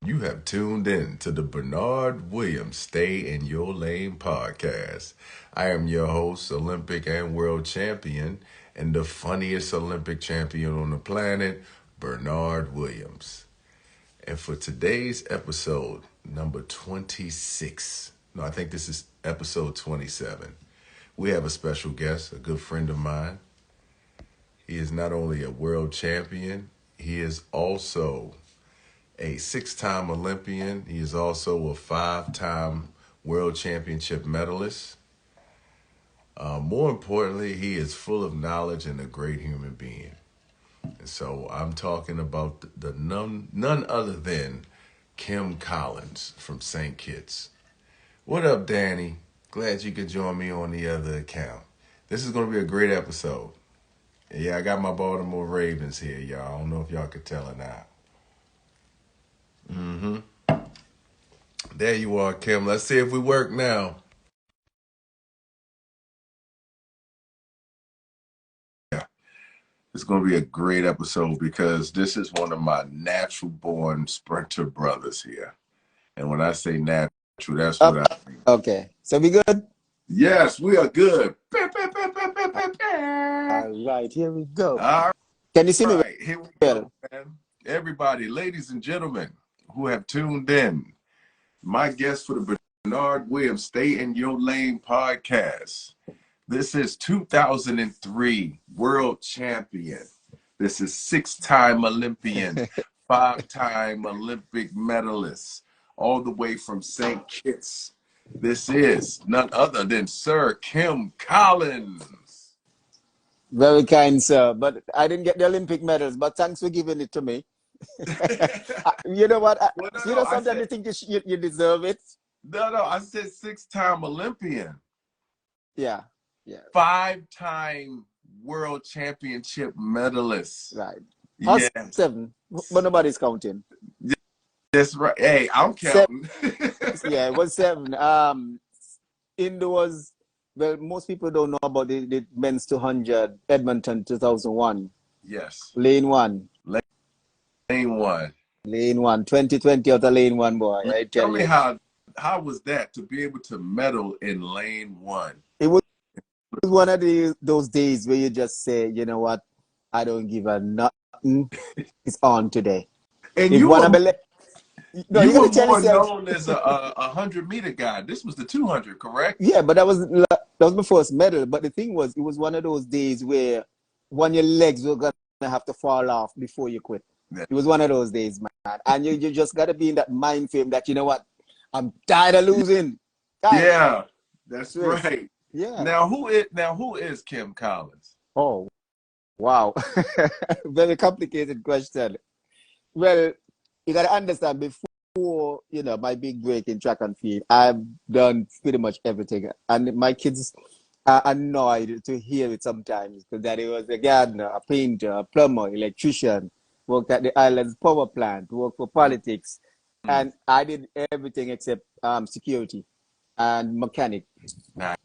You have tuned in to the Bernard Williams Stay in Your Lane podcast. I am your host, Olympic and world champion, and the funniest Olympic champion on the planet, Bernard Williams. And for today's episode, number 26, no, I think this is episode 27, we have a special guest, a good friend of mine. He is not only a world champion, he is also a six-time Olympian. He is also a five-time world championship medalist. More importantly, he is full of knowledge and a great human being. And so I'm talking about the none other than Kim Collins from St. Kitts. What up, Danny? Glad you could join me on the other account. This is going to be a great episode. Yeah, I got my Baltimore Ravens here, y'all. I don't know if y'all could tell or not. There you are, Kim. Let's see if we work now. Yeah, it's going to be a great episode because this is one of my natural-born sprinter brothers here. And when I say natural, that's what I mean. Okay, so we good? Yes, we are good. All right, here we go. All Can you see me right, here we go, man. Everybody, ladies and gentlemen who have tuned in, my guest for the Bernard Williams Stay in Your Lane podcast. This is 2003 world champion. This is six-time Olympian, five-time Olympic medalist, all the way from St. Kitts. This is none other than Sir Kim Collins. Very kind, sir. But I didn't get the Olympic medals, but thanks for giving it to me. You know what? Sometimes you think you deserve it. No, I said six-time Olympian. Yeah. Five-time world championship medalist. Right. Yes. 7, but nobody's counting. That's right. Hey, I'm counting. Yeah, it was 7. Indoors, well, most people don't know about the men's 200 Edmonton 2001. Yes. Lane 1. Lane 1. Lane 1. 2020 out of lane 1, boy. I tell me how was that to be able to medal in lane 1? It was one of those days where you just say, you know what, I don't give a nothing. It's on today. And you were more yourself, known as a 100-meter guy. This was the 200, correct? Yeah, but that was my first medal. But the thing was, it was one of those days where one of your legs were gonna have to fall off before you quit. Yeah. It was one of those days, man. And you just gotta be in that mind frame that, you know what, I'm tired of losing. Yeah, that's right. Yeah. Now who is Kim Collins? Oh, wow. Very complicated question. Well, you gotta understand, before my big break in track and field, I've done pretty much everything, and my kids are annoyed to hear it sometimes because Daddy was a gardener, a painter, a plumber, electrician, worked at the island's power plant, worked for politics, and I did everything except security and mechanic. Nice.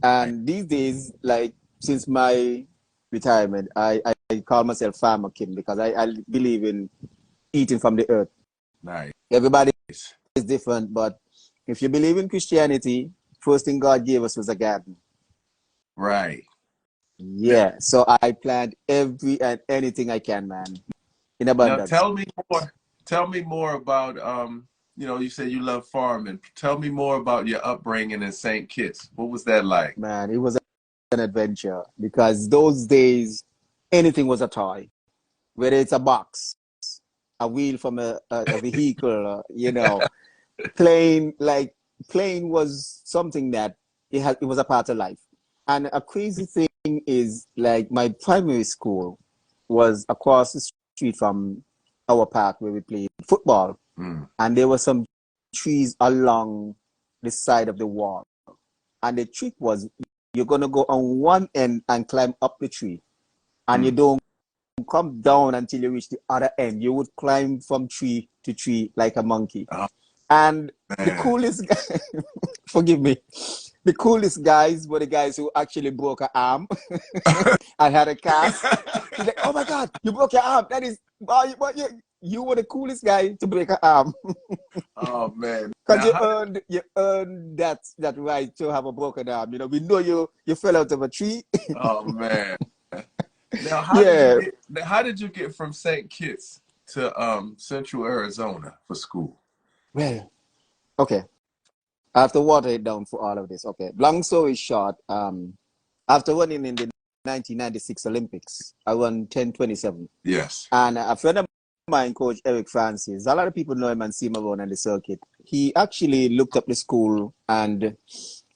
And these days, like since my retirement, I call myself Farmer Kim because I believe in eating from the earth. Nice. Everybody is different, but if you believe in Christianity, first thing God gave us was a garden. Right. Yeah. So I plant every and anything I can, man, in abundance. Now tell me more about you said you love farming. Tell me more about your upbringing in St. Kitts. What was that like? Man, it was an adventure because those days anything was a toy, whether it's a box, a wheel from a vehicle, plane was something that it was a part of life. And a crazy thing is, like, my primary school was across the street from our park where we played football. And there were some trees along the side of the wall. And the trick was, you're going to go on one end and climb up the tree. And you don't come down until you reach the other end. You would climb from tree to tree like a monkey. Oh, and man. The coolest guy, forgive me, the coolest guys were the guys who actually broke an arm and had a cast. He's like, oh my God, you broke your arm. That is, you were the coolest guy to break an arm. Oh man. Because Now, you earned that right to have a broken arm. You know, we know you fell out of a tree. oh man. Now, Yeah. how did you get from St. Kitts to Central Arizona for school? Well, okay. I have to water it down for all of this. Okay. Long story short, after running in the 1996 Olympics, I won 10:27. Yes. And a friend of mine, Coach Eric Francis, a lot of people know him and see him around on the circuit. He actually looked up the school, and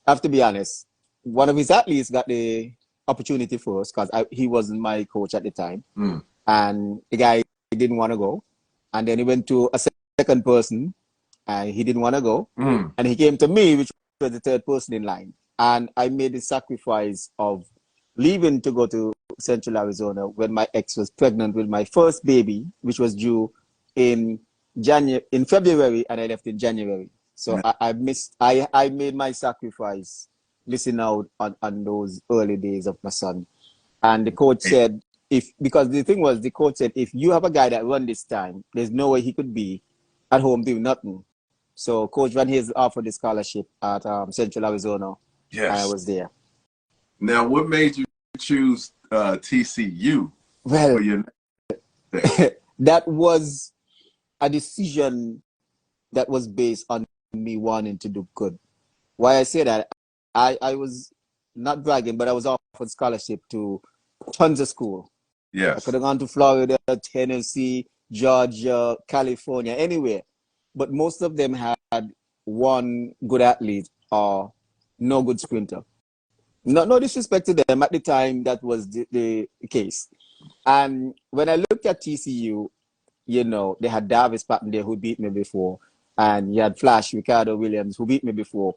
I have to be honest, one of his athletes got the opportunity first because he wasn't my coach at the time. Mm. And the guy didn't want to go. And then he went to a second person, and he didn't want to go. Mm. And he came to me, which was the third person in line. And I made the sacrifice of leaving to go to Central Arizona when my ex was pregnant with my first baby, which was due in February, and I left in January. So I made my sacrifice missing out on those early days of my son. And the coach said, because the thing was, the coach said, if you have a guy that run this time, there's no way he could be at home doing nothing. So Coach Van Hayes offered the scholarship at Central Arizona. Yes. And I was there. Now, what made you choose TCU? Well, for your that was a decision that was based on me wanting to do good. Why I say that, I was not bragging, but I was offered scholarship to tons of school. Yes. I could have gone to Florida, Tennessee, Georgia, California, anywhere. But most of them had one good athlete or no good sprinter. No disrespect to them. At the time, that was the case. And when I looked at TCU, you know, they had Davis Patton there who beat me before. And you had Flash, Ricardo Williams, who beat me before.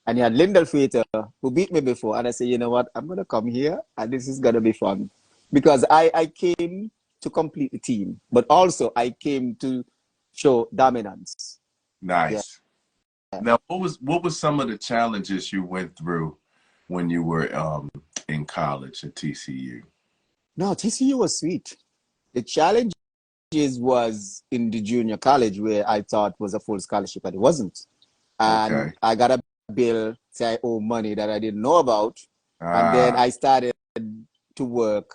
And you had Lyndall Frater, who beat me before. And I said, you know what? I'm going to come here, and this is going to be fun. Because I came to complete the team, but also I came to show dominance. Nice. Yeah. Now, what was some of the challenges you went through when you were in college at TCU? No, TCU was sweet. The challenges was in the junior college where I thought was a full scholarship, but it wasn't. And Okay. I got a bill, say I owe money that I didn't know about. And then I started to work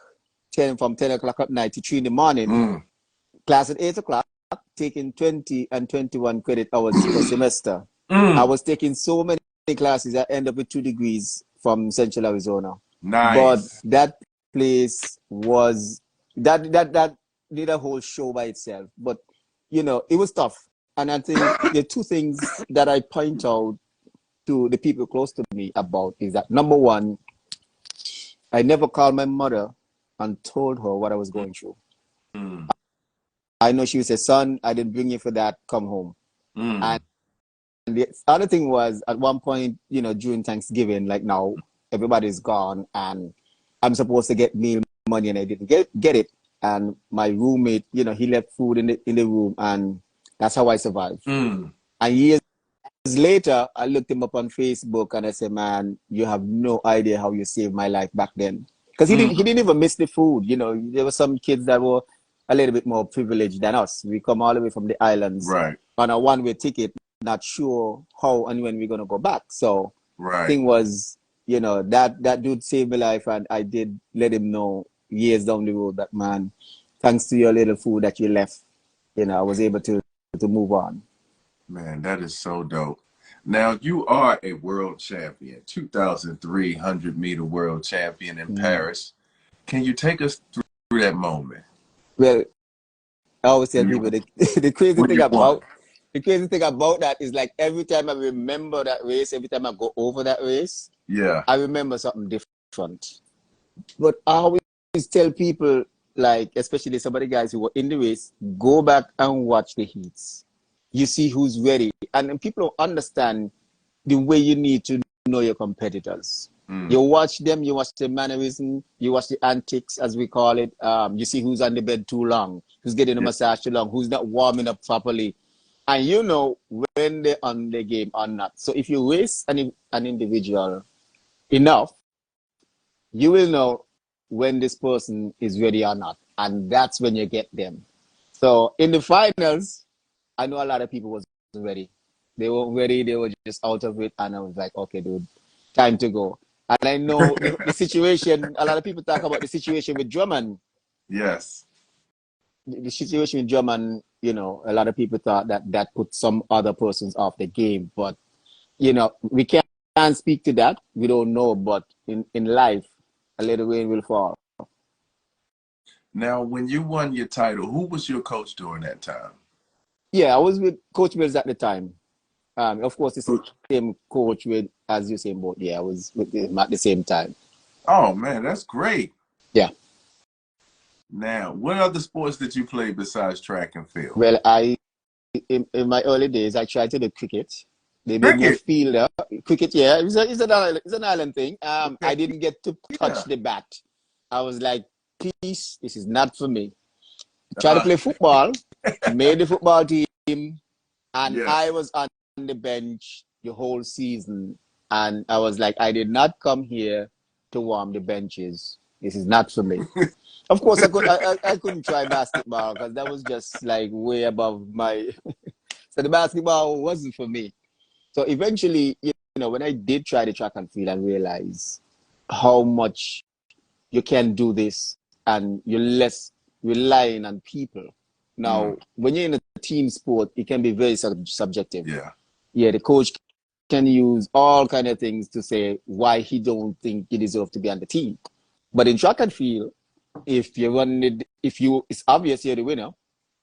from 10 o'clock at night to 3 in the morning. Class at 8 o'clock, taking 20 and 21 credit hours per semester. I was taking so many classes, I ended up with 2 degrees from Central Arizona. Nice. But that place was, that did a whole show by itself. But, you know, it was tough. And I think the 2 things that I point out to the people close to me about is that, number one, I never called my mother and told her what I was going through. I know she would say, son, I didn't bring you for that, come home. And the other thing was, at one point, you know, during Thanksgiving, like now, everybody's gone and I'm supposed to get meal money and I didn't get it. And my roommate, you know, he left food in the room, and that's how I survived. And years later, I looked him up on Facebook and I said, man, you have no idea how you saved my life back then. Because he didn't even miss the food. You know, there were some kids that were a little bit more privileged than us. We come all the way from the islands on a one-way ticket, not sure how and when we're going to go back. So the thing was, you know, that dude saved my life, and I did let him know years down the road that, man, thanks to your little food that you left, you know, I was able to move on. Man, that is so dope. Now, you are a world champion, 2003 100-meter world champion in Paris. Can you take us through that moment? Well, I always tell people the crazy thing about that is, like, every time I remember that race, every time I go over that race, I remember something different. But I always tell people, like, especially some of the guys who were in the race, go back and watch the heats. You see who's ready. And people don't understand the way you need to know your competitors. You watch them, you watch the mannerism, you watch the antics, as we call it. You see who's on the bed too long, who's getting a massage too long, who's not warming up properly. And you know when they're on the game or not. So if you race an individual enough, you will know when this person is ready or not. And that's when you get them. So in the finals, I know a lot of people wasn't ready. They weren't ready. They were just out of it. And I was like, okay, dude, time to go. And I know the situation, a lot of people talk about the situation with Drummond. Yes. The situation with Drummond, you know, a lot of people thought that that put some other persons off the game. But, you know, we can't speak to that. We don't know. But in life, a little rain will fall. Now, when you won your title, who was your coach during that time? Yeah, I was with Coach Mills at the time. Of course, it's the same coach with as you saying both. Yeah, I was with him at the same time. Oh man, that's great. Yeah. Now, what other sports did you play besides track and field? Well, in my early days, I tried to do cricket. They made me a Cricket. fielder. Cricket, yeah, it's an island thing. Okay. I didn't get to touch Yeah. the bat. I was like, peace, this is not for me. Tried to play football, made the football team, and I Yes. was on the bench the whole season. And I was like, I did not come here to warm the benches. This is not for me. Of course, I couldn't try basketball because that was just like way above my. So the basketball wasn't for me. So eventually, you know, when I did try the track and field, I realized how much you can do this and you're less relying on people. Now, when you're in a team sport, it can be very subjective. Yeah. Yeah, the coach can use all kind of things to say why he don't think you deserve to be on the team. But in track and field, if you run it, it's obvious you're the winner,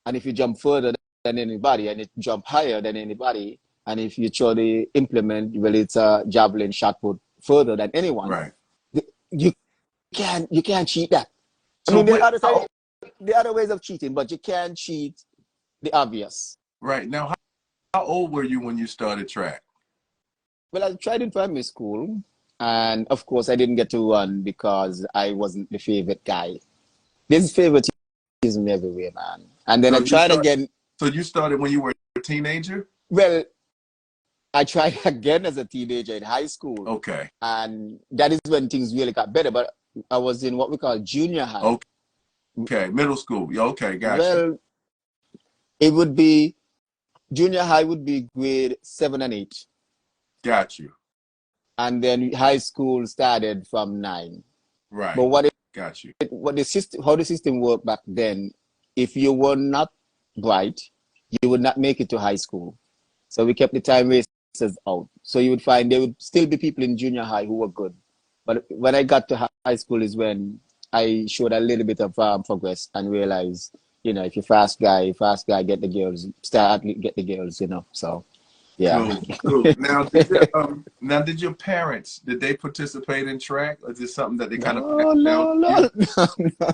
and if you jump further than anybody, and you jump higher than anybody, and if you throw the implement, well, it's a javelin shot put further than anyone. Right. You can't cheat that. I So mean, what? there are other ways of cheating, but you can't cheat the obvious. Right now, how old were you when you started track? Well, I tried in primary school, and of course, I didn't get to run because I wasn't the favorite guy. There's favoritism everywhere, man. And then I So you tried started. again. So you started when you were a teenager. Well, I tried again as a teenager in high school, Okay. and that is when things really got better. But I was in what we call junior high. Okay. Middle school. Yeah, okay. Gotcha. Well, it would be junior high would be grade 7 and 8, Got you. and then high school started from 9. But Right. Got you. what the system, how the system worked back then, if you were not bright, you would not make it to high school. So we kept the time racers out. So you would find there would still be people in junior high who were good. But when I got to high school is when I showed a little bit of progress and realized, you know, if you're fast guy, get the girls, start get the girls, you know. So yeah. Cool. Now, did your parents, did they participate in track, or is this something that they kind of No, passed down no, to you? no,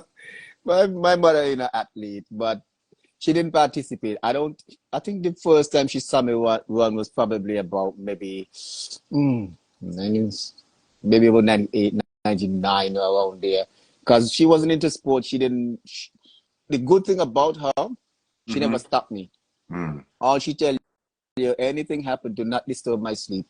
no. My mother is an athlete, but she didn't participate. I think the first time she saw me run was probably about maybe, mm, 90s, maybe about 98, 99 around there. Because she wasn't into sports. The good thing about her, she never stopped me. Mm. All she tell you, anything happen, do not disturb my sleep.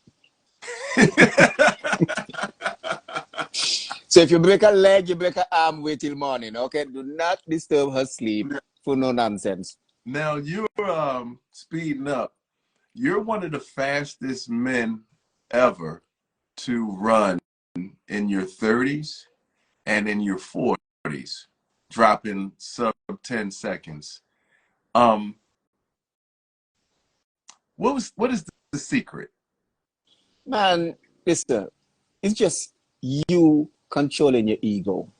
So if you break a leg, you break an arm, wait till morning, okay? Do not disturb her sleep for no nonsense. Now you're speeding up. You're one of the fastest men ever to run in your 30s and in your 40s, dropping sub 10 seconds. What is the secret? Man, listen, it's just you controlling your ego.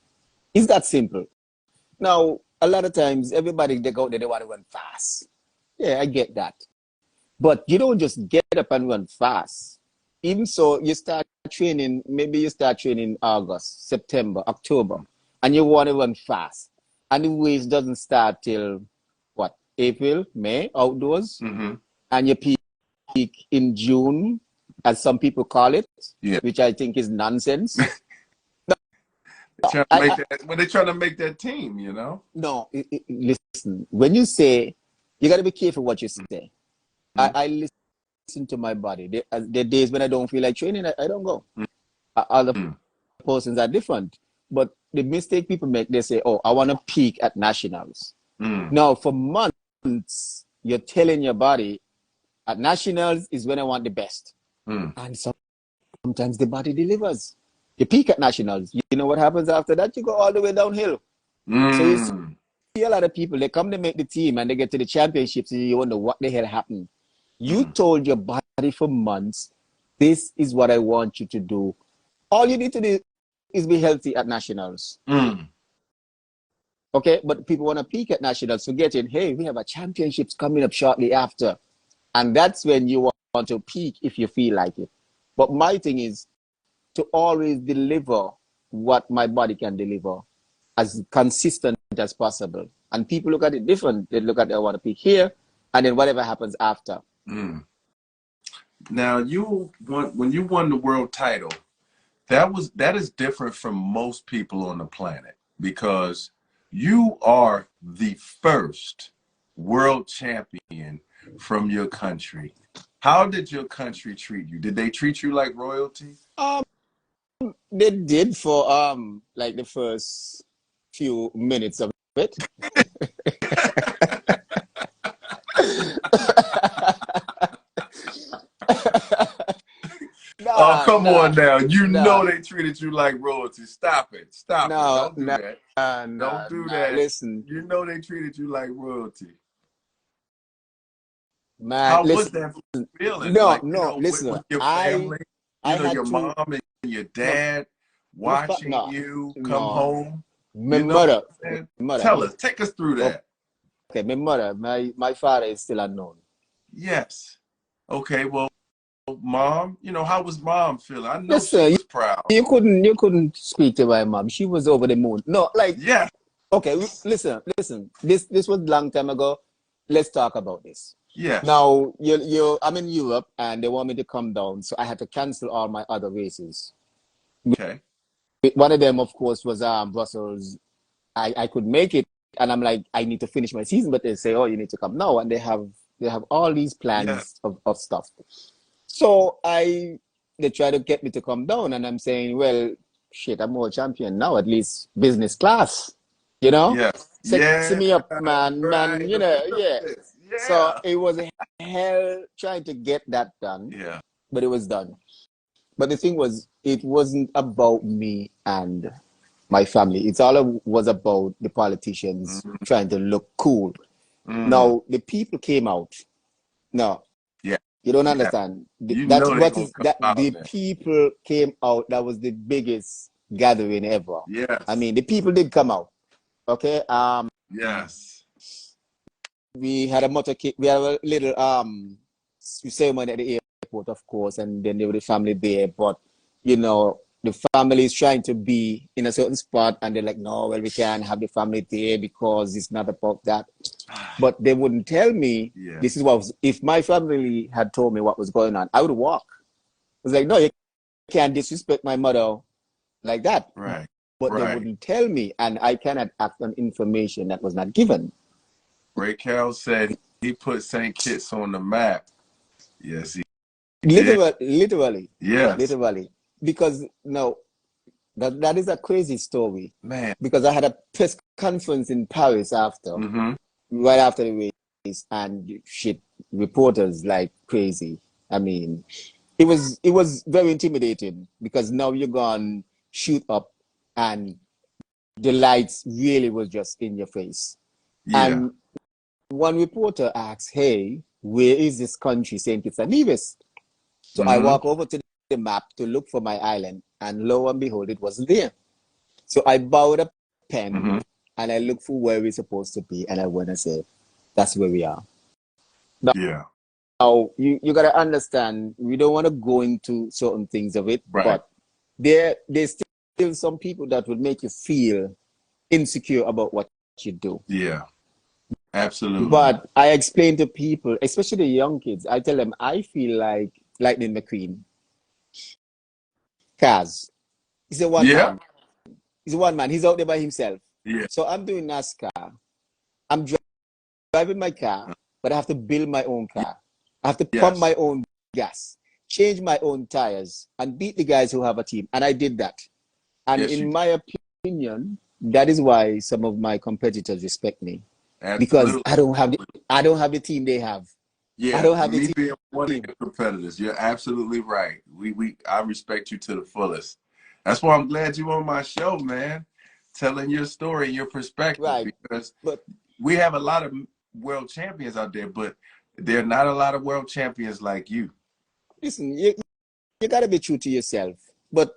It's that simple. Now, a lot of times, everybody, they go there, they want to run fast. Yeah, I get that. But you don't just get up and run fast. Even so, you start training, maybe you start training August, September, October, and you want to run fast. And the race doesn't start till, what, April, May, outdoors? Mm-hmm. And you peak in June, as some people call it, Yeah. which I think is nonsense. When they're trying to make that team, you know? No, listen, when you say, you got to be careful what you say. I listen to my body. There are days when I don't feel like training, I don't go. Other persons are different. But the mistake people make, they say, oh, I want to peak at nationals. Mm. Now, for months, you're telling your body, at nationals is when I want the best. Mm. And sometimes the body delivers. You peak at nationals. You know what happens after that? You go all the way downhill. So you see Mm. a lot of people, they come to make the team and they get to the championships and you wonder what the hell happened. You Mm. told your body for months, this is what I want you to do. All you need to do is be healthy at nationals. Mm. Okay, but people want to peak at nationals, forgetting, hey, we have a championships coming up shortly after. And that's when you want to peak if you feel like it. But my thing is to always deliver what my body can deliver as consistent as possible. And people look at it different. They look at, I want to peak here, and then whatever happens after. Mm. Now when you won the world title, that is different from most people on the planet because you are the first world champion from your country. How did your country treat you? Did they treat you like royalty? Um, they did for like the first few minutes of it. Oh, Nah, come nah, on now. You nah, know they treated you like royalty. Stop it. Stop it. nah, Don't do nah, that. Don't nah, do nah. that. Listen, You know they treated you like royalty. man, How was listen. that feeling? No, Like, no, listen. with your I family, I had your to. mom and your No, dad watching no, you come no. home. My You know what mother, I'm saying? my mother. Tell us, take us through that. Okay, my mother, my father is still unknown. Yes. Okay, well, mom, how was mom feeling? I know she Listen, was proud. you couldn't speak to my mom. She was over the moon. No, like, Yeah. okay, listen. This was a long time ago. Let's talk about this. Yes. Now, I'm in Europe and they want me to come down, so I had to cancel all my other races. Okay. One of them, of course, was Brussels. I could make it, and I'm like, I need to finish my season, but they say, oh, you need to come now, and they have all these Yeah. plans of stuff. So they try to get me to come down, and I'm saying, well, shit, I'm world champion now, at least business class, you know? Yes. Sexy Yeah. me up, man, Right. The yeah. business. So Yeah. it was a hell trying to get that done, Yeah. but it was done. But the thing was, it wasn't about me and my family. It's all it was about the politicians Mm. trying to look cool. Mm. Now, the people came out. No, Yeah. you don't Yeah. understand. You That's know they what gonna is come that out the there. people came out. That was the biggest gathering ever. I Yes. mean, the people did come out. Okay. Yes. We had a motorcade. We had a little ceremony at the airport, of course, and then there was the family there. But the family is trying to be in a certain spot, and they're like, no, well, we can't have the family there because it's not about that. But they wouldn't tell me Yeah. this is what was, if my family had told me what was going on, I would walk. It's like, no, you can't disrespect my mother like that. Right. But they Right. wouldn't tell me, and I cannot act on information that was not given. Ray Carroll said he put St. Kitts on the map. Yes, he did. Literally, Yes. literally. Because no, that is a crazy story. Man. Because I had a press conference in Paris after, Mm-hmm. right after the race, and shit, reporters like crazy. I mean, it was very intimidating because now you're gonna shoot up and the lights really was just in your face. Yeah. And one reporter asks, hey, where is this country, St. Kitts and Nevis? So I Mm-hmm. walk over to the map to look for my island, and lo and behold, it wasn't there. So I borrowed a pen Mm-hmm. and I looked for where we're supposed to be, and I went and said, that's where we are. Yeah. Now, you got to understand, we don't want to go into certain things of it, Right. but there's still some people that would make you feel insecure about what you do. Yeah. Absolutely. But I explain to people, especially the young kids, I tell them, I feel like Lightning McQueen. Kaz, he's a one Yeah. man. He's a one man. He's out there by himself. Yeah. So I'm doing NASCAR. I'm driving my car, but I have to build my own car. I have to pump Yes. my own gas, change my own tires, and beat the guys who have a team. And I did that. And Yes, you in did. my opinion, that is why some of my competitors respect me. because Absolutely. I don't have the team they have. I Yeah, don't have the me being one of team. your competitors, you're absolutely right. I respect you to the fullest. That's why I'm glad you on my show, man, telling your story, your perspective, Right. because But we have a lot of world champions out there, but there are not a lot of world champions like you. listen, you got to be true to yourself. But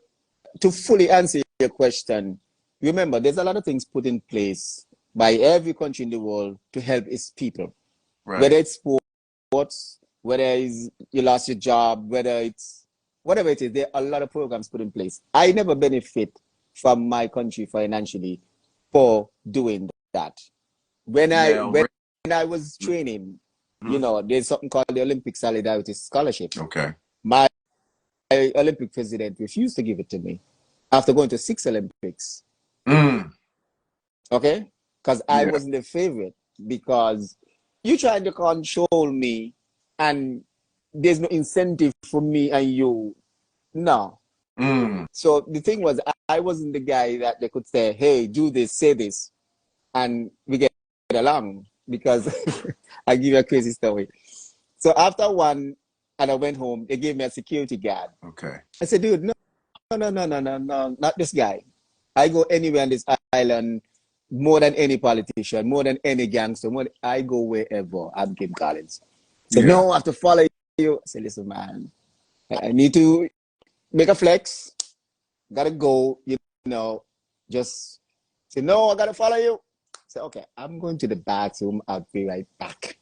to fully answer your question, remember, there's a lot of things put in place by every country in the world to help its people, whether Right. it's sports, whether it's you lost your job, whether it's whatever it is. There are a lot of programs put in place. I never benefit from my country financially for doing that. When I Now, when I was training, mhm. there's something called the Olympic Solidarity Scholarship. Okay. My Olympic president refused to give it to me after going to 6 Olympics. Mm, Okay, because I yeah. wasn't the favorite. Because you trying to control me, and there's no incentive for me and you. No. Mm, So the thing was, I wasn't the guy that they could say, "Hey, do this, say this," and we get along. Because I give you a crazy story. So after one, and I went home, they gave me a security guard. okay. I said, "Dude, no, no, no, no, no, no, not this guy. I go anywhere on this island more than any politician, more than any gangster. I go wherever. I'm Kim Collins." He said, Yeah. "No, I have to follow you." I said, "Listen, man, I need to make a flex. Gotta go, just say, no, I gotta follow you." I said, "Okay, I'm going to the bathroom. I'll be right back."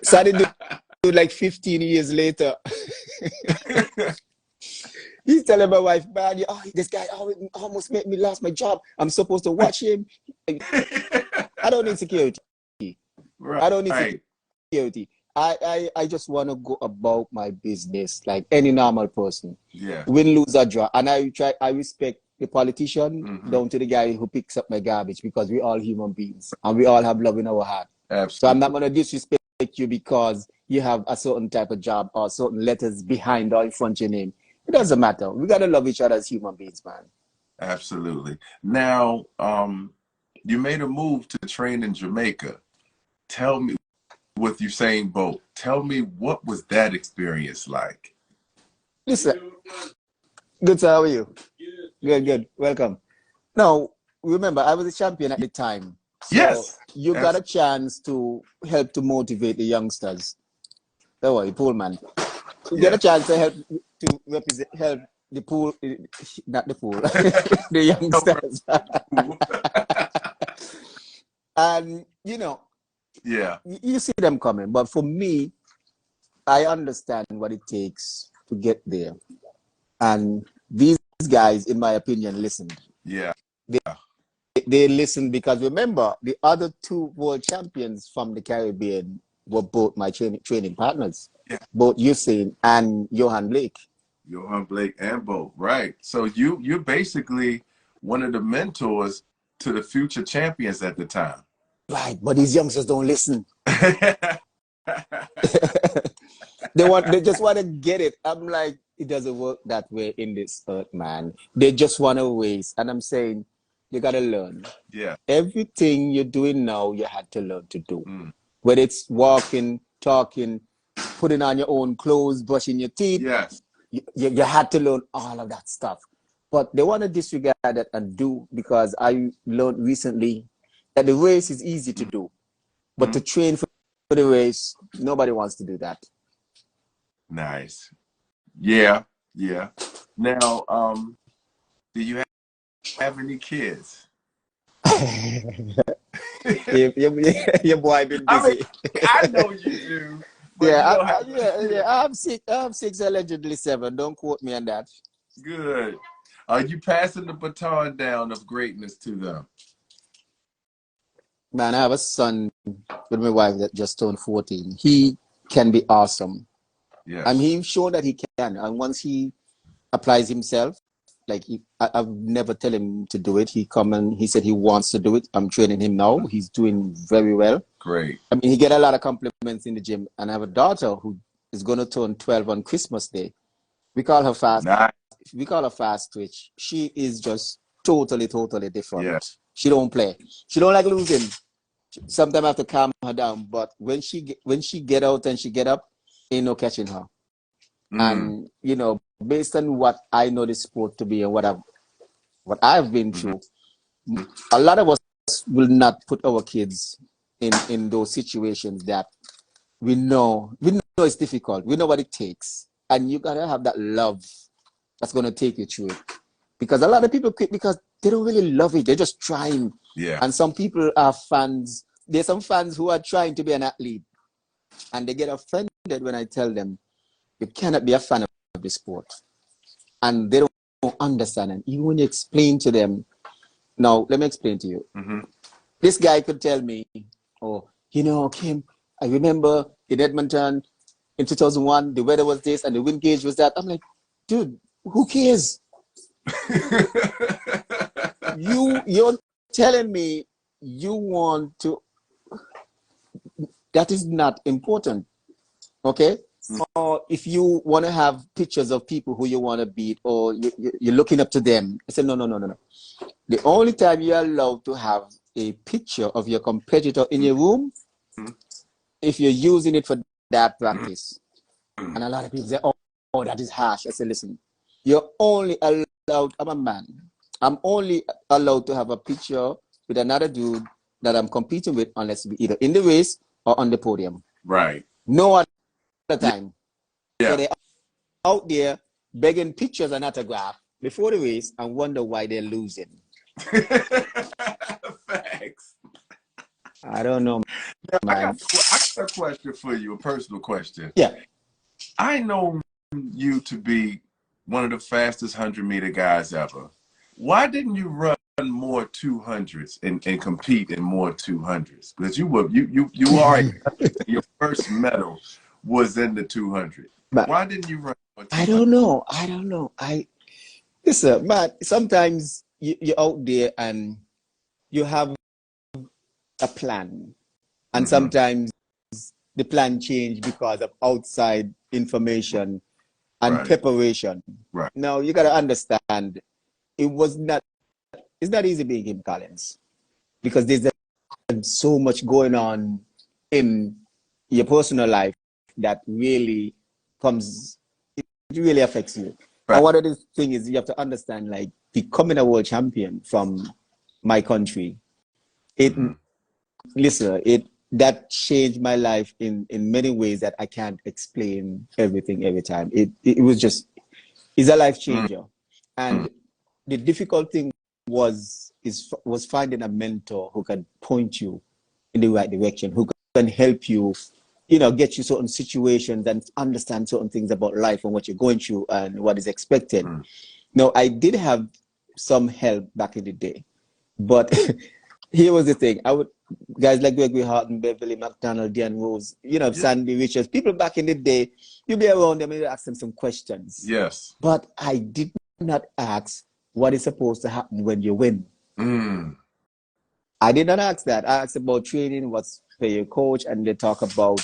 So I didn't do it like 15 years later. He's telling my wife, "Man, this guy almost made me lose my job. I'm supposed to watch him." I don't need security. I don't need Right. security. I just want to go about my business like any normal person. Yeah. Win, lose, or draw. And I respect the politician Hmm. down to the guy who picks up my garbage, because we all human beings and we all have love in our heart. So I'm not Absolutely. going to disrespect you because you have a certain type of job or certain letters behind or in front of your name. It doesn't matter. We got to love each other as human beings, man. Absolutely. Now, you made a move to train in Jamaica. Tell me, with Usain Bolt, tell me, what was that experience like? Listen, good, sir. How are you? Good, good. Welcome. Now, remember, I was a champion at the time. So Yes. you got a Absolutely. chance to help to motivate the youngsters. Don't worry, pool man. You get a Yeah. chance to help the pool, not the pool, the youngsters. And Yeah. you see them coming. But for me, I understand what it takes to get there. And these guys, in my opinion, listened. Yeah. They, they listened because, remember, the other two world champions from the Caribbean were both my training partners, Yeah. both Usain and Johan Blake. Johan Blake and Bolt. Right. So you're basically one of the mentors to the future champions at the time. Right, but these youngsters don't listen. They just want to get it. I'm like, it doesn't work that way in this earth, man. They just want to race. And I'm saying, you got to learn. Yeah. Everything you're doing now, you had to learn to do. Mm. Whether it's walking, talking, putting on your own clothes, brushing your teeth, Yes. you had to learn all of that stuff. But they want to disregard that and do, because I learned recently that the race is easy to do. But to Mm. train for the race, nobody wants to do that. Nice. Yeah. Yeah. Now, do you have any kids? Your boy been I mean, busy. I know you do, but you Yeah, don't have yeah. I have six, allegedly seven. Don't quote me on that. good. Are you passing the baton down of greatness to them? Man, I have a son with my wife that just turned 14. He can be awesome. And Yes. he's shown that he can. And once he applies himself, like I've never tell him to do it. He come and he said he wants to do it. I'm training him now. He's doing very well. Great. I mean, he get a lot of compliments in the gym. And I have a daughter who is going to turn 12 on Christmas Day. We call her fast. Nice. We call her fast twitch. She is just totally, totally Yeah. different. She don't play. She don't like losing. Sometimes I have to calm her down. But when she get out and she get up, ain't no catching her. And you know, based on what I know the sport to be and what I've been through, a lot of us will not put our kids in those situations that we know it's difficult. We know what it takes, and you gotta have that love that's gonna take you through it. Because a lot of people quit because they don't really love it. They're just trying. Yeah. And some people are fans. There's some fans who are trying to be an athlete, and they get offended when I tell them you cannot be a fan of the sport, and they don't understand. And even when you explain to them, now let me explain to you. This guy could tell me, oh, you know, Kim, I remember in Edmonton in 2001, the weather was this and the wind gauge was that. I'm like, dude, who cares? You're telling me you want to, that is not important, okay? Or if you want to have pictures of people who you want to beat or you're looking up to them, I said, no. The only time you're allowed to have a picture of your competitor in your room, if you're using it for that practice. And a lot of people say, oh, that is harsh. I said, listen, you're only allowed, I'm a man, I'm only allowed to have a picture with another dude that I'm competing with unless we either in the race or on the podium. Right. No other time. Yeah. So they're out there begging pictures and autograph before the race and wonder why they're losing. Facts. I don't know, now, man. I got a question for you, a personal question. Yeah. I know you to be one of the fastest 100-meter guys ever. Why didn't you run more 200s and compete in more 200s? Because you are your first medal was in the 200. But why didn't you run more 200? I don't know. Listen, man, sometimes you're out there and you have a plan. And sometimes the plan change because of outside information and preparation. Right. Now you gotta understand it's not easy being Kim Collins because there's so much going on in your personal life that really it really affects you. Right. And one of the things is you have to understand, like becoming a world champion from my country, that changed my life in many ways that I can't explain everything every time. It was just, it's a life changer. And the difficult thing was finding a mentor who can point you in the right direction, who can help you, get you certain situations and understand certain things about life and what you're going through and what is expected. Now, I did have some help back in the day, but here was the thing. Guys like Gregory Harton, Beverly McDonald, Dan Rose, Sandy Richards, people back in the day, you'd be around them and you'd ask them some questions. Yes. But I did not ask what is supposed to happen when you win. I did not ask that. I asked about training, what's for your coach, and they talk about,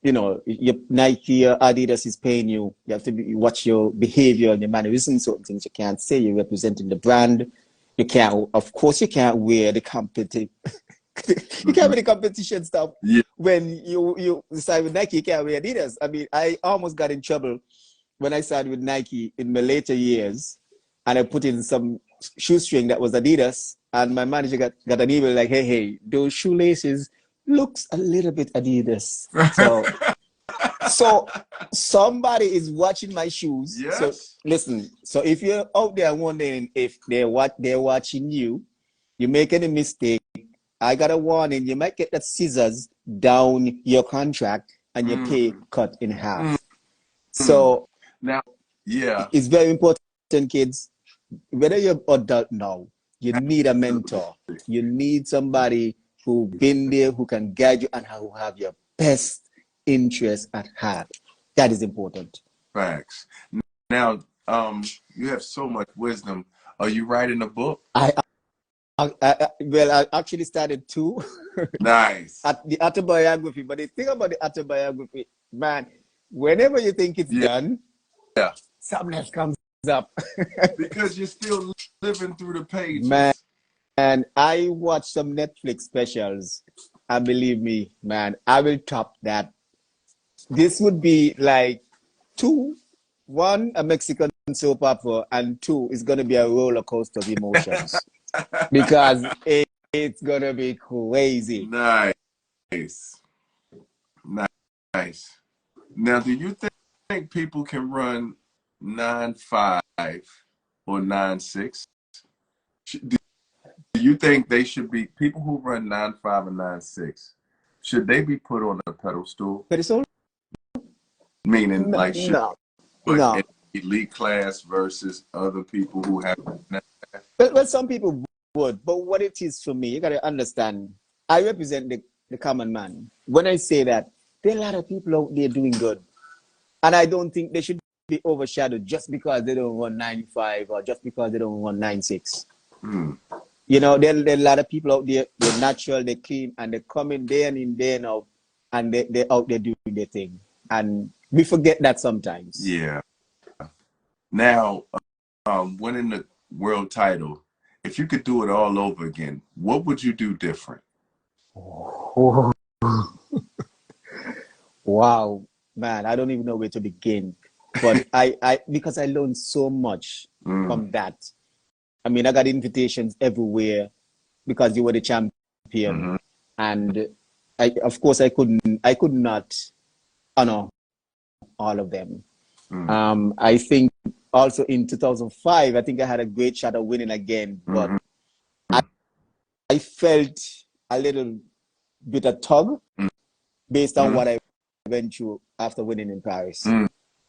your Nike or Adidas is paying you. You have to watch your behavior and your mannerisms, certain things you can't say. You're representing the brand. You can't wear the competitive. You can't wear the competition stuff. Yeah. When you decide with Nike, you can't wear Adidas. I mean, I almost got in trouble when I started with Nike in my later years, and I put in some shoestring that was Adidas, and my manager got an email like, hey, those shoelaces looks a little bit Adidas. So somebody is watching my shoes. Yes. So listen, so if you're out there wondering if they're watching you, you make any mistake, I got a warning. You might get that scissors down your contract and your pay cut in half. So now, it's very important, kids. Whether you're adult now, you need a mentor. You need somebody who's been there, who can guide you, and who have your best interest at heart. That is important. Facts. Now, you have so much wisdom. Are you writing a book? I actually started two. Nice. At the autobiography, but the thing about the autobiography, man, whenever you think it's done, something else comes up. Because you're still living through the pages. Man, I watch some Netflix specials, and believe me, man, I will top that. This would be like two, one, a Mexican soap opera, and two, it's gonna be a roller coaster of emotions because it's gonna be crazy. Nice. Nice. Now, do you think people can run 9.5 or 9.6? Do you think they should be people who run 9.5 and 9.6? Should they be put on a pedestal? But it's all Meaning, no, like, should no, put no. in elite class versus other people who have. Well, some people would, but what it is for me, you gotta understand. I represent the common man. When I say that, there are a lot of people out there doing good, and I don't think they should be overshadowed just because they don't run 9.5 or just because they don't run 9.6. Hmm. You know, there are a lot of people out there. They're natural, they're clean, and they come in day in, day out, and they're out there doing their thing, and we forget that sometimes. Yeah. Now, winning the world title, if you could do it all over again, what would you do different? Wow, man, I don't even know where to begin. But I because I learned so much from that. I mean, I got invitations everywhere because you were the champion. Mm-hmm. And of course I could not honor all of them. I think also in 2005, I think I had a great shot of winning again, but I felt a little bit of tug based on what I went through after winning in Paris.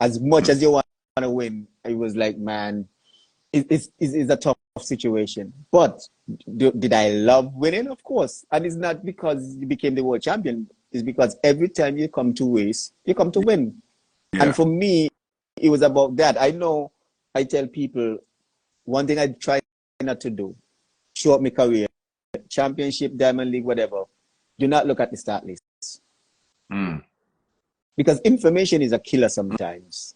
As much as you want to win, it was like, man, it's a tough situation. But did I love winning? Of course. And it's not because you became the world champion. It's because every time you come to race, you come to win. Yeah. And for me, it was about that. I know I tell people, one thing I try not to do, show up my career, championship, Diamond League, whatever, do not look at the start list. Because information is a killer sometimes.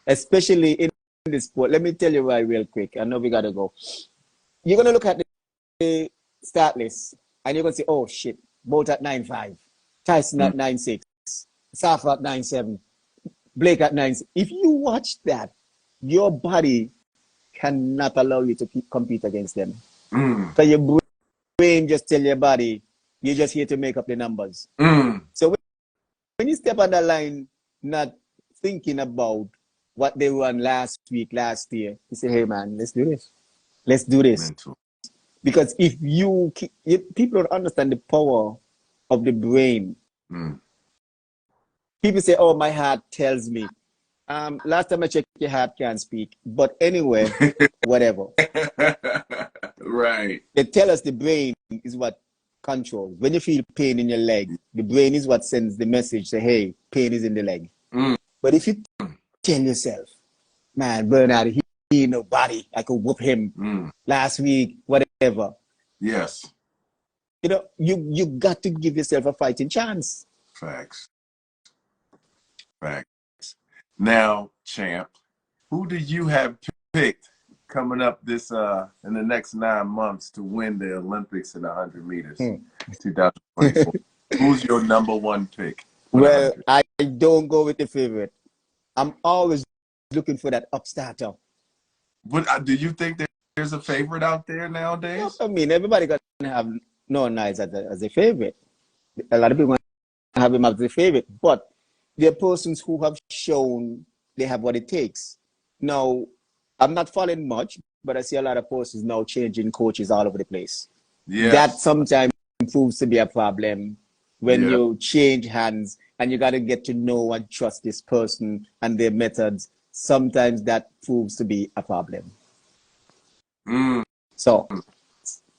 Especially in the sport. Let me tell you why real quick. I know we got to go. You're going to look at the start list and you're going to say, oh, shit, Bolt at 9.5, Tyson at 9.6, Safa at 9.7, Blake at 9. If you watch that, your body cannot allow you to compete against them. So your brain just tell your body, you're just here to make up the numbers. So when you step on the line, not thinking about what they won last week, last year, you say, hey, man, let's do this. Let's do this. Mental. Because if people don't understand the power of the brain. People say, oh, my heart tells me. Last time I checked, your heart can't speak. But anyway, whatever. Right. They tell us the brain is what controls. When you feel pain in your leg, the brain is what sends the message, say, hey, pain is in the leg. But if you tell yourself, man, Bernard, he ain't nobody, I could whoop him last week, whatever. Yes. You know, you got to give yourself a fighting chance. Facts. Now, champ, who do you have picked coming up this in the next 9 months to win the Olympics in 100 meters, 2024? Who's your number one pick? Well, I don't go with the favorite. I'm always looking for that upstarter. But do you think that there's a favorite out there nowadays? I mean, everybody got to have Noah Niles as a favorite. A lot of people have him as a favorite, but there are persons who have shown they have what it takes. Now, I'm not following much, but I see a lot of persons now changing coaches all over the place. Yes. That sometimes proves to be a problem when you change hands and you got to get to know and trust this person and their methods. Sometimes that proves to be a problem. So,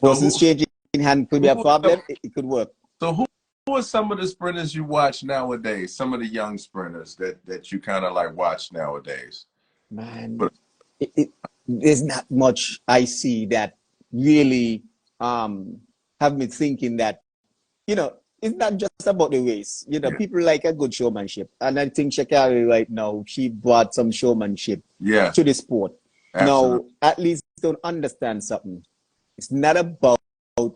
persons changing hands could be a problem. It could work. So who are some of the sprinters you watch nowadays? Some of the young sprinters that you kind of like watch nowadays? Man, there's not much I see that really have me thinking that, you know, it's not just about the race. You know, people like a good showmanship. And I think Sha'Carri right now, she brought some showmanship to the sport. Absolutely. Now, at least don't understand something. It's not about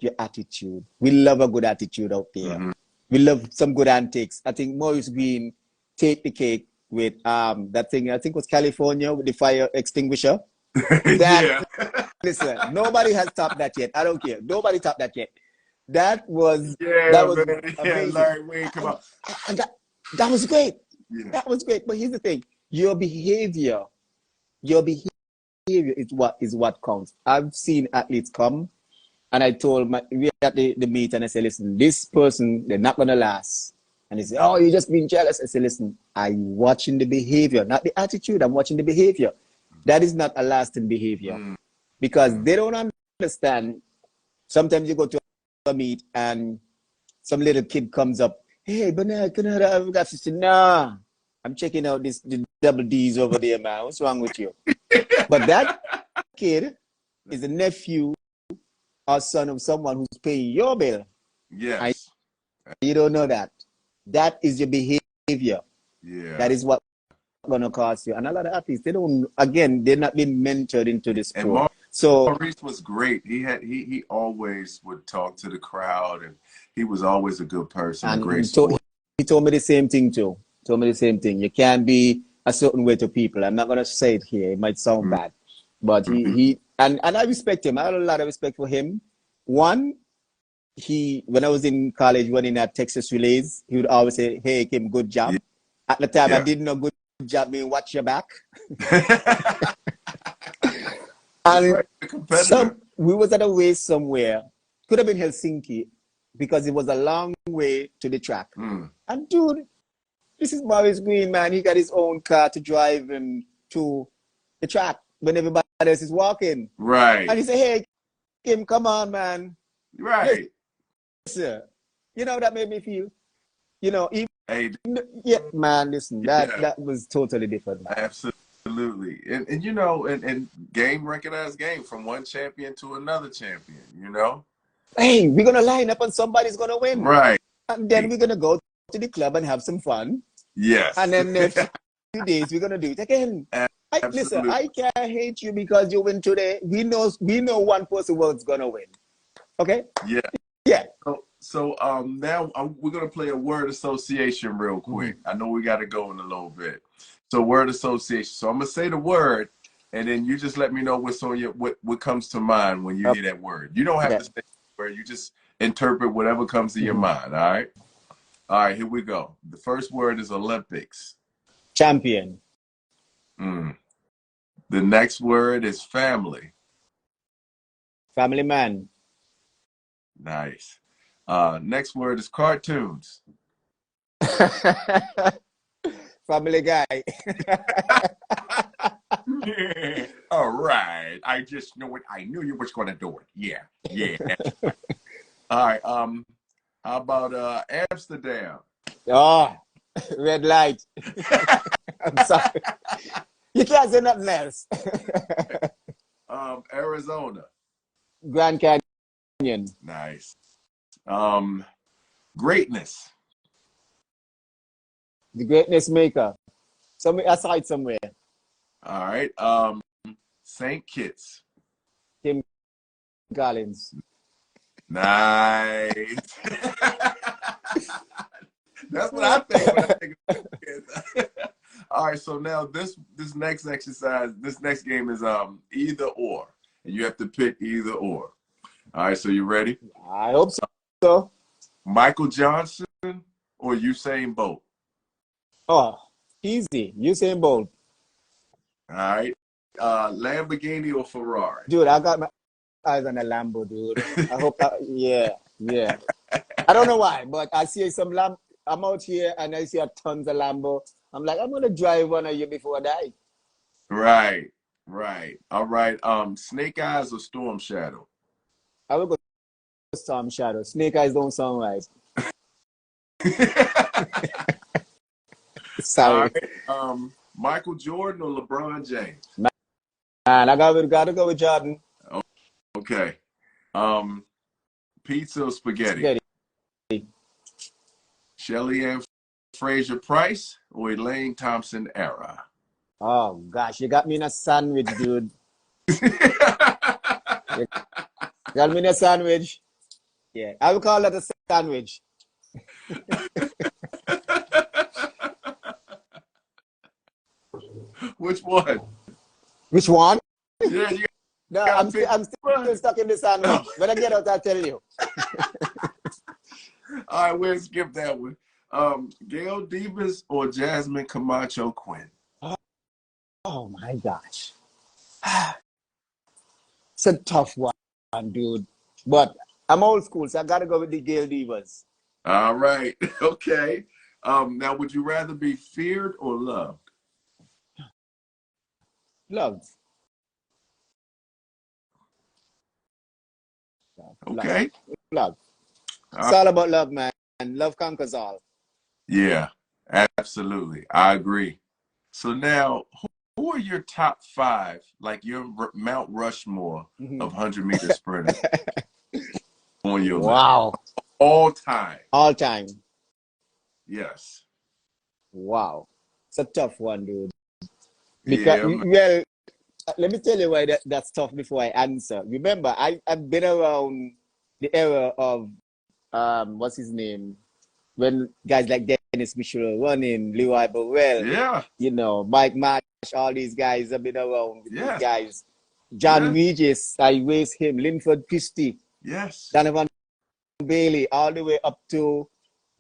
your attitude. We love a good attitude out there. Mm-hmm. We love some good antics. I think Maurice Green take the cake with that thing. I think it was California with the fire extinguisher. That listen, nobody has topped that yet. I don't care. Nobody topped that yet. That was man. amazing. Larry Wade, come on. And that was great. Yeah. That was great. But here's the thing: your behavior is what counts. I've seen athletes come, and I told we at the meet, and I said, listen, this person, they're not gonna last. And he said, oh, you're just being jealous. I said, listen, I'm watching the behavior, not the attitude. I'm watching the behavior. That is not a lasting behavior because they don't understand. Sometimes you go to a meet and some little kid comes up, hey, Bernard, can I have a glass? She said, nah, I'm checking out the double D's over there, man. What's wrong with you? But that kid is a nephew or son of someone who's paying your bill. Yes. And you don't know that. That is your behavior. Yeah. That is what going to cost you. And a lot of athletes, they're not being mentored into this sport. So Maurice was great. He always would talk to the crowd, and he was always a good person. And a great he told me the same thing too. You can't be a certain way to people. I'm not going to say it here. It might sound bad, but and I respect him. I have a lot of respect for him. One, when I was in college running at Texas Relays, he would always say, hey, Kim, good job. At the time, I didn't know good job mean watch your back. And we was at a race somewhere, could have been Helsinki, because it was a long way to the track. And dude, this is Maurice Green, man. He got his own car to drive him to the track when everybody else is walking. Right. And he said, hey, Kim, come on, man. Right. Yes, sir. You know, that made me feel, even, hey, man, listen, that was totally different, man. Absolutely. And game recognized game from one champion to another champion, Hey, we're going to line up and somebody's going to win. Right. And then we're going to go to the club and have some fun. Yes. And then next few days, we're going to do it again. Listen, I can't hate you because you win today. We know one person was going to win. Okay? Yeah. Yeah. So now we're going to play a word association real quick. I know we got to go in a little bit. So word association. So I'm going to say the word, and then you just let me know what's on what comes to mind when you hear that word. You don't have to say the word. You just interpret whatever comes to your mind, all right? All right, here we go. The first word is Olympics. Champion. The next word is family. Family man. Nice. Next word is cartoons. Family guy. All right. I just knew it. I knew you was going to do it. Yeah. That's right. All right. How about Amsterdam? Oh, red light. I'm sorry. You can't say nothing else. Arizona. Grand Canyon. Nice. Greatness. The greatness maker. Aside somewhere. All right. St. Kitts. Tim Collins. Nice. That's what I think when I think of kids. All right, so now this next exercise, this next game is either or, and you have to pick either or. All right, so you ready? I hope so. Michael Johnson or Usain Bolt? Oh, easy. Usain Bolt. All right. Lamborghini or Ferrari? Dude, I got my eyes on a Lambo, dude. I hope yeah. I don't know why, but I see some I'm out here and I see tons of Lambo. I'm like, I'm gonna drive one of you before I die. Right. All right. Snake Eyes or Storm Shadow? I will go Storm Shadow. Snake Eyes don't sound right. Sorry. All right. Michael Jordan or LeBron James? Man, I gotta go with Jordan. Okay. Pizza or spaghetti? Spaghetti. Shelly Ann Fraser Price or Elaine Thompson era? Oh gosh, you got me in a sandwich, dude. That mean a sandwich. Yeah, I would call that a sandwich. Which one? Which one? Yeah, you No, gotta pick I'm one. still stuck in the sandwich. When I get out, I'll tell you. All right, we'll skip that one. Gail Divas or Jasmine Camacho Quinn? Oh my gosh. It's a tough one, dude. But I'm old school, so I gotta go with the Gale Divas. All right, okay. Now, would you rather be feared or loved? Love. Love. Okay. Love. It's Uh, all about love, man. And love conquers all. yeah, absolutely. I agree. So now, who are your top five, like your Mount Rushmore of Mhm. 100-meter sprinters on your list? Wow. All time. All time. Yes. Wow. It's a tough one, dude. Because, Yeah, man. well, let me tell you why that's tough before I answer. Remember, I've been around the era of, what's his name? When guys like Dennis Mitchell were running, Leroy Burrell, Yeah. Mike Marsh, all these guys have been around with these Yes. guys. John Yes. Regis, I raised him, Linford Christie, Yes. Donovan Bailey, all the way up to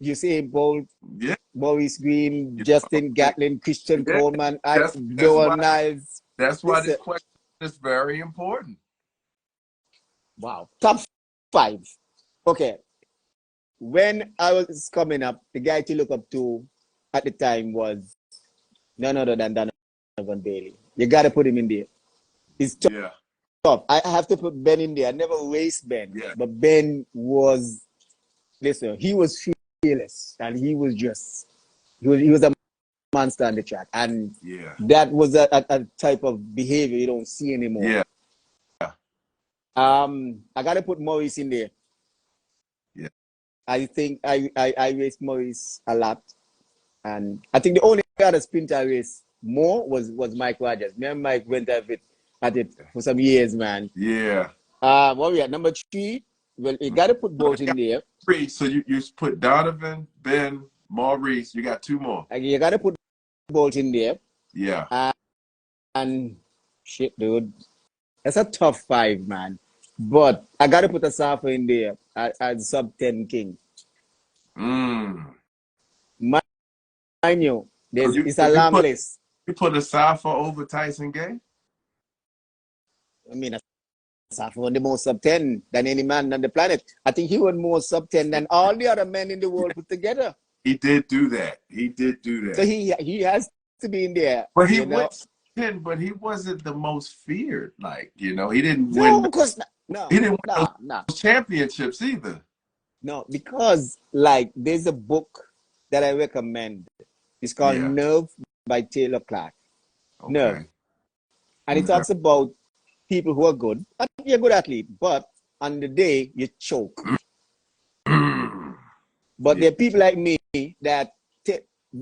Usain Bolt, Yeah. Maurice Green, You Justin know, Gatlin, Christian yeah. Coleman, That's Noel why Niles. this Listen, question is very important. wow. Top five. Okay. When I was coming up, the guy to look up to at the time was none other than Donovan Bailey. You got to put him in there. It's Yeah. tough. I have to put Ben in there. I never raced Ben, Yeah. but Ben was, listen, he was fearless and he was a monster on the track. And Yeah. that was a type of behavior you don't see anymore. Yeah. I got to put Maurice in there. Yeah. I think I raced Maurice a lot. And I think the only other sprinter I raced more was Mike Rogers. Me and Mike went at it for some years, man. Yeah. What we at number three? Well, you got to put So both you in got there. three. So you put Donovan, Ben, Maurice. You got two more. You got to put both in there. Yeah. And shit, dude, that's a tough five, man. But I got to put a Safa in there as sub 10 king. Mm. Mind you, So it's a long list. you put a Safa over Tyson Gay? I mean, Safa won the most sub 10 than any man on the planet. I think he won more sub 10 than all the other men in the world put together. He did do that. He did do So that. he has to be in there, But he you know. went 10, but he wasn't the most feared. Like, he didn't No, win. of course not. No, He didn't win no. those championships either. No, because like there's a book that I recommend. It's called Yeah. Nerve by Taylor Clark. Nerve. Okay. And it talks about people who are good. I think you're a good athlete, but on the day you choke. But Yeah. there are people like me that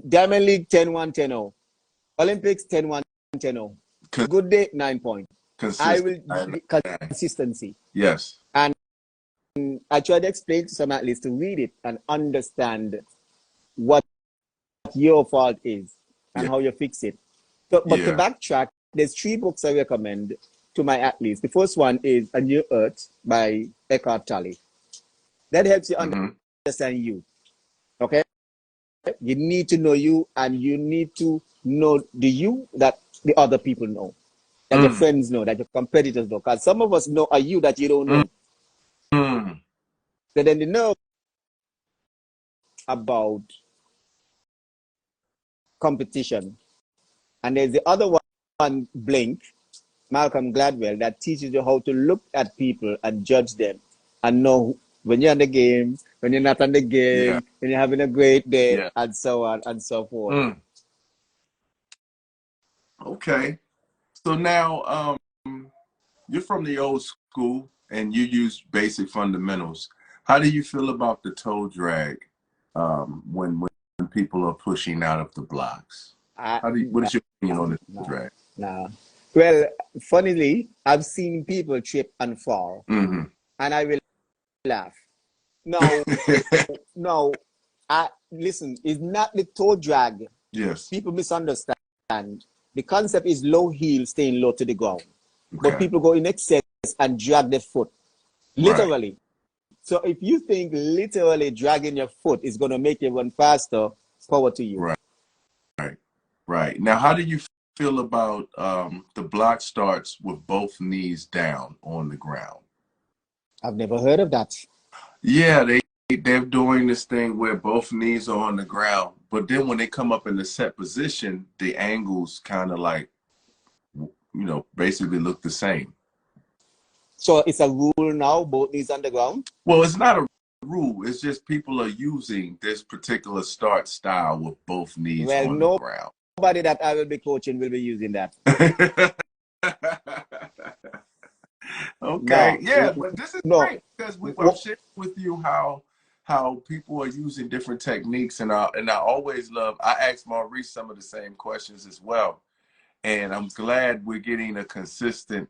Diamond League 10-1, 10-0. Olympics 10-1, 10-0. Good day, 9 points. I will consistency. Yes. And I try to explain to some athletes to read it and understand what your fault is and how you fix it. So, but to backtrack, there's 3 books I recommend to my athletes. The first one is A New Earth by Eckhart Tolle. That helps you understand you. Okay? You need to know you, and you need to know the you that the other people know, that your friends know, that your competitors know. Because some of us know a you that you don't know. So then they know about competition. And there's the other one, Blink, Malcolm Gladwell, that teaches you how to look at people and judge them and know when you're in the game, when you're not on the game, when you're having a great day, and so on and so forth. Okay. So now you're from the old school and you use basic fundamentals. How do you feel about the toe drag when people are pushing out of the blocks? What is your opinion on the toe drag? Well, funnily, I've seen people trip and fall. and I will laugh. Now, no, listen, it's not the toe drag. Yes. People misunderstand. The concept is low heel staying low to the ground. But Okay. people go in excess and drag their foot. Right. Literally. So if you think literally dragging your foot is going to make you run faster, power to you. Right. Right. Right. Now, how do you feel about the block starts with both knees down on the ground? I've never heard of that. Yeah, they're doing this thing where both knees are on the ground, but then when they come up in the set position, the angles kind of like, basically look the same. So it's a rule now, both knees on the ground? Well, it's not a rule. It's just people are using this particular start style with both knees Well, on the ground. nobody that I will be coaching will be using that. Okay, No, yeah, but this is no. great because I'm sharing with you how people are using different techniques, and I always love. I ask Maurice some of the same questions as well, and I'm glad we're getting a consistent.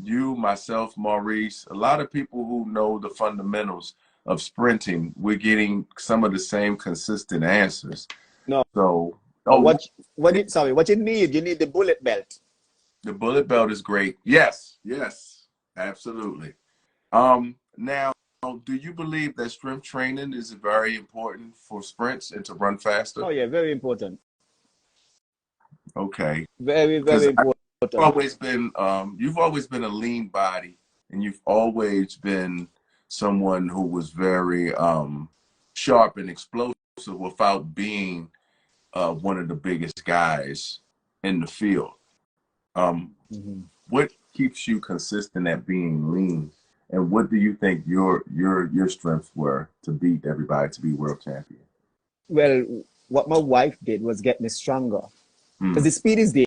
You, myself, Maurice, a lot of people who know the fundamentals of sprinting, we're getting some of the same consistent answers. No. So, What you need? You need the bullet belt. the bullet belt is great. Yes, absolutely. Now, do you believe that strength training is very important for sprints and to run faster? Oh yeah, very important. Okay, Very, very because important. you've always been a lean body, and you've always been someone who was very sharp and explosive without being one of the biggest guys in the field. What keeps you consistent at being lean, and what do you think your strengths were to beat everybody to be world champion? Well, what my wife did was get me stronger because the speed is there.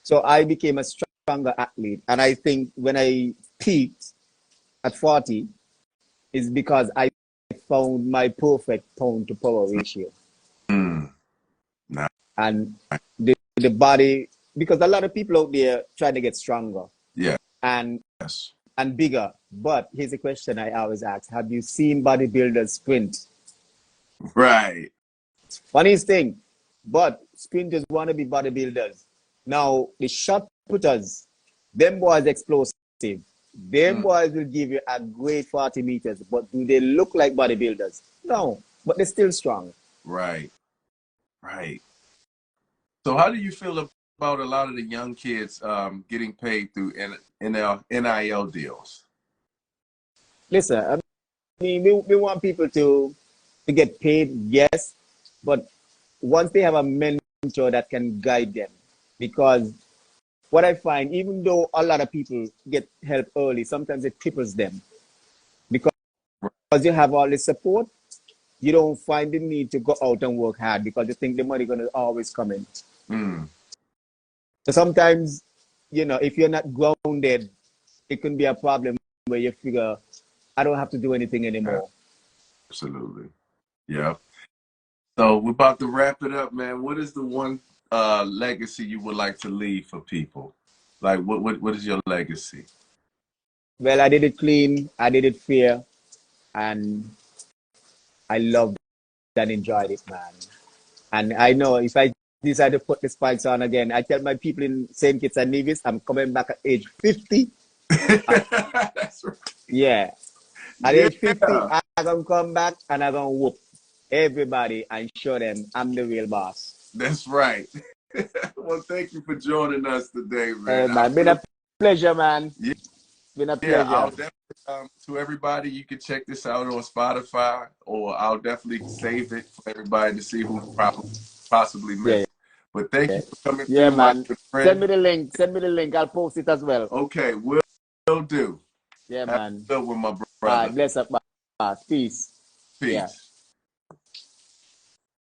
So I became a stronger athlete, and I think when I peaked at 40 is because I found my perfect pound to power ratio. Nah. And the body, because a lot of people out there trying to get stronger. Yeah. And Yes. and bigger. But here's a question I always ask: have you seen bodybuilders sprint? Right. Funniest thing, but sprinters want to be bodybuilders. Now the shot putters, them boys explosive. Them boys will give you a great 40 meters, but do they look like bodybuilders? No, but they're still strong. Right. Right. So how do you feel about a lot of the young kids getting paid through NIL deals? Listen, I mean, we want people to get paid, yes, but once they have a mentor that can guide them, because what I find, even though a lot of people get help early, sometimes it cripples them because you have all the support, you don't find the need to go out and work hard because you think the money going to always come in. So sometimes, if you're not grounded, it can be a problem where you figure, I don't have to do anything anymore. Absolutely. Yeah. So we're about to wrap it up, man. What is the one legacy you would like to leave for people? Like, what is your legacy? Well, I did it clean, I did it fair, and I loved and enjoyed it, man. And I know if I decide to put the spikes on again, I tell my people in St. Kitts and Nevis, I'm coming back at age 50. That's right. Yeah. At age 50, I'm going to come back and I'm going to whoop everybody and show them I'm the real boss. That's right. Well, thank you for joining us today, man. It's been a pleasure, man. Yeah. Been a pleasure. I'll definitely, to everybody, you can check this out on Spotify, or I'll definitely save it for everybody to see who possibly missed. Yeah. But thank you for coming through, man. My friend. Send me the link. I'll post it as well. Okay, will do. Yeah, Have man. a good one, my brother. All right, bless up, boss. Peace. Peace. Yeah.